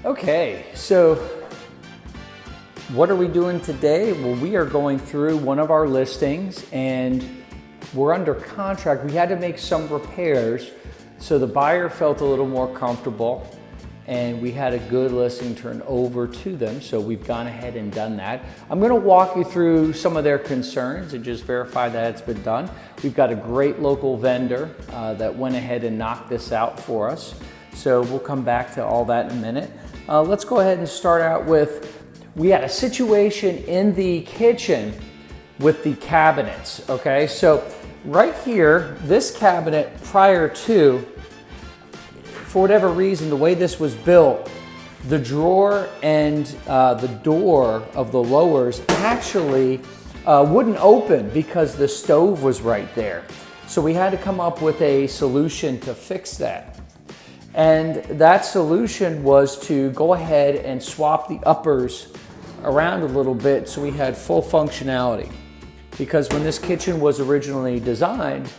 Okay, so what are we doing today? Well, we are going through one of our listings and we're under contract. We had to make some repairs so the buyer felt a little more comfortable and we had a good listing turned over to them. So we've gone ahead and done that. I'm gonna walk you through some of their concerns and just verify that it's been done. We've got a great local vendor that went ahead and knocked this out for us. So we'll come back to all that in a minute. Let's go ahead and start out with, we had a situation in the kitchen with the cabinets, okay? So right here, this cabinet prior to, for whatever reason, the way this was built, the drawer and the door of the lowers actually wouldn't open because the stove was right there. So we had to come up with a solution to fix that. And that solution was to go ahead and swap the uppers around a little bit so we had full functionality. Because when this kitchen was originally designed,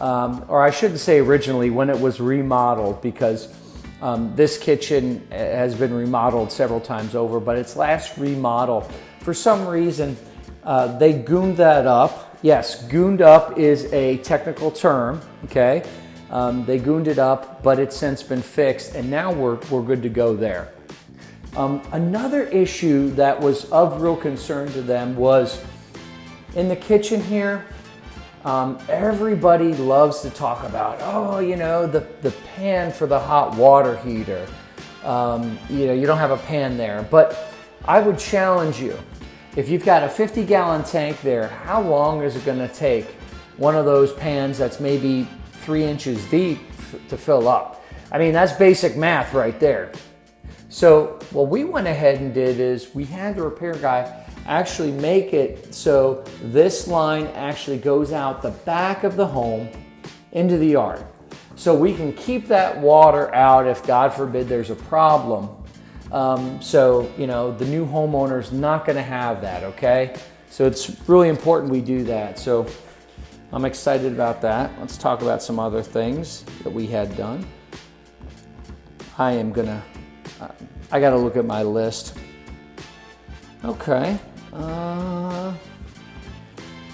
or I shouldn't say originally, when it was remodeled, because this kitchen has been remodeled several times over, but its last remodel, for some reason, they gooned that up. Yes, gooned up is a technical term, okay? They gooned it up, but it's since been fixed, and now we're good to go there. Another issue that was of real concern to them was in the kitchen here, everybody loves to talk about, oh, you know, the pan for the hot water heater. You know, you don't have a pan there, but I would challenge you. If you've got a 50-gallon tank there, how long is it gonna take one of those pans that's maybe 3 inches deep to fill up? I mean, that's basic math right there. So what we went ahead and did is we had the repair guy actually make it so this line actually goes out the back of the home into the yard. So we can keep that water out if, God forbid, there's a problem. So, you know, the new homeowner's not gonna have that, okay? So it's really important we do that. So I'm excited about that. Let's talk about some other things that we had done. I gotta look at my list. Okay,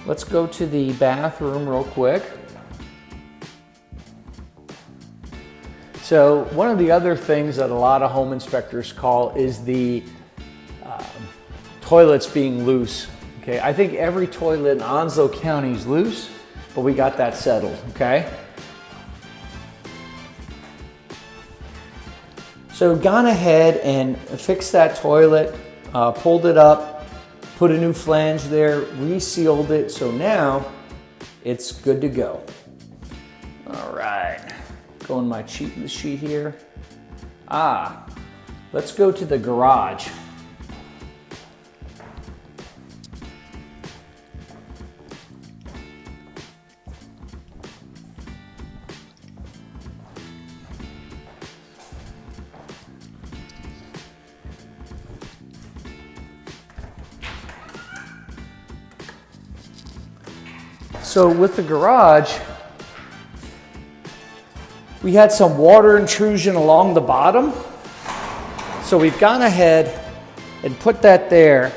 let's go to the bathroom real quick. So one of the other things that a lot of home inspectors call is the toilets being loose. Okay, I think every toilet in Onslow County is loose, but we got that settled, okay? So gone ahead and fixed that toilet, pulled it up, put a new flange there, resealed it, so now it's good to go. All right, go in my cheat sheet here. Let's go to the garage. So with the garage, we had some water intrusion along the bottom. So we've gone ahead and put that there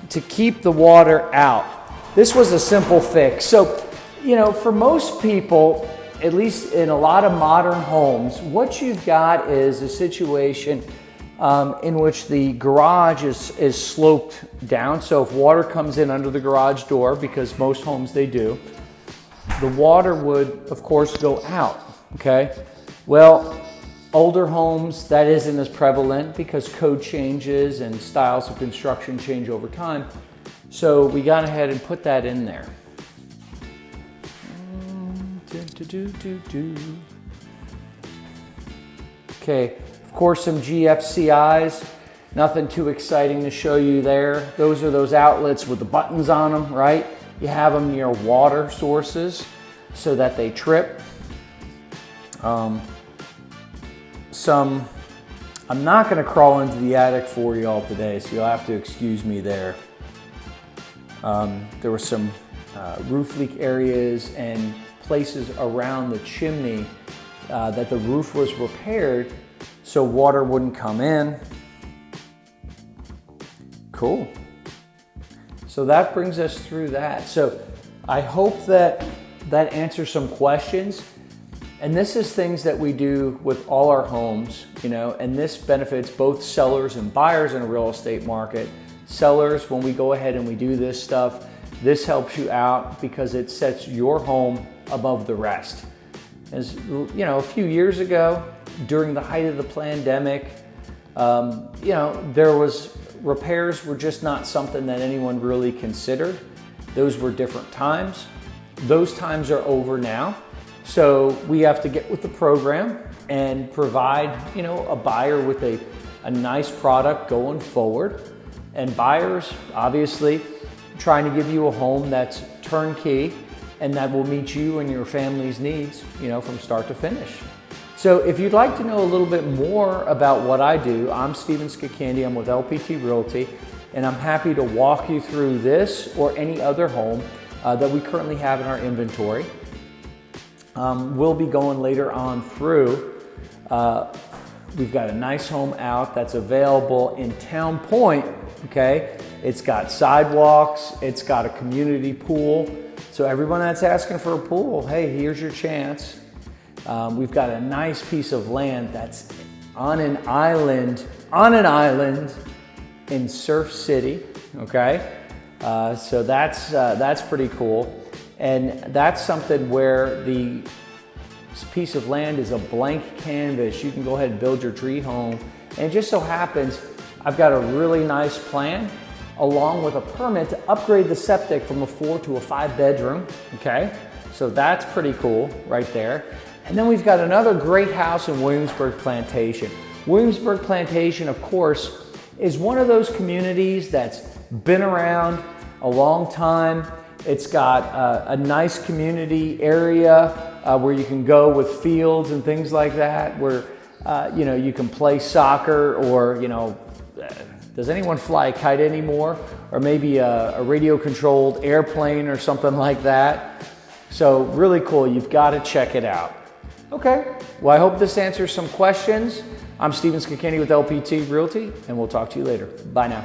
to keep the water out. This was a simple fix. So, you know, for most people, at least in a lot of modern homes, what you've got is a situation in which the garage is sloped down. So if water comes in under the garage door, because most homes they do, the water would, of course, go out, okay? Well, older homes, that isn't as prevalent because code changes and styles of construction change over time. So we got ahead and put that in there. Okay. Of course, some GFCIs, nothing too exciting to show you there. Those are those outlets with the buttons on them, right? You have them near water sources so that they trip. I'm not gonna crawl into the attic for y'all today, so you'll have to excuse me there. There were some roof leak areas and places around the chimney that the roof was repaired so water wouldn't come in. Cool. So that brings us through that. So I hope that answers some questions. And this is things that we do with all our homes, and this benefits both sellers and buyers in a real estate market. Sellers, when we go ahead and we do this stuff, this helps you out because it sets your home above the rest. As a few years ago, during the height of the pandemic, repairs were just not something that anyone really considered. Those were different times. Those times are over now. So we have to get with the program and provide, a buyer with a nice product going forward. And buyers, obviously, trying to give you a home that's turnkey and that will meet you and your family's needs, from start to finish. So if you'd like to know a little bit more about what I do, I'm Stephen Skakandy, I'm with LPT Realty, and I'm happy to walk you through this or any other home that we currently have in our inventory. We'll be going later on through. We've got a nice home out that's available in Town Point, okay? It's got sidewalks, it's got a community pool. So everyone that's asking for a pool, hey, here's your chance. We've got a nice piece of land that's on an island in Surf City, okay? So that's pretty cool. And that's something where the piece of land is a blank canvas. You can go ahead and build your dream home. And it just so happens, I've got a really nice plan along with a permit to upgrade the septic from a 4 to a 5 bedroom, okay? So that's pretty cool right there. And then we've got another great house in Williamsburg Plantation. Williamsburg Plantation, of course, is one of those communities that's been around a long time. It's got a nice community area where you can go with fields and things like that, where you can play soccer or, does anyone fly a kite anymore? Or maybe a radio-controlled airplane or something like that. So really cool, you've got to check it out. Okay, well I hope this answers some questions. I'm Stephen Skakandy with LPT Realty, and we'll talk to you later. Bye now.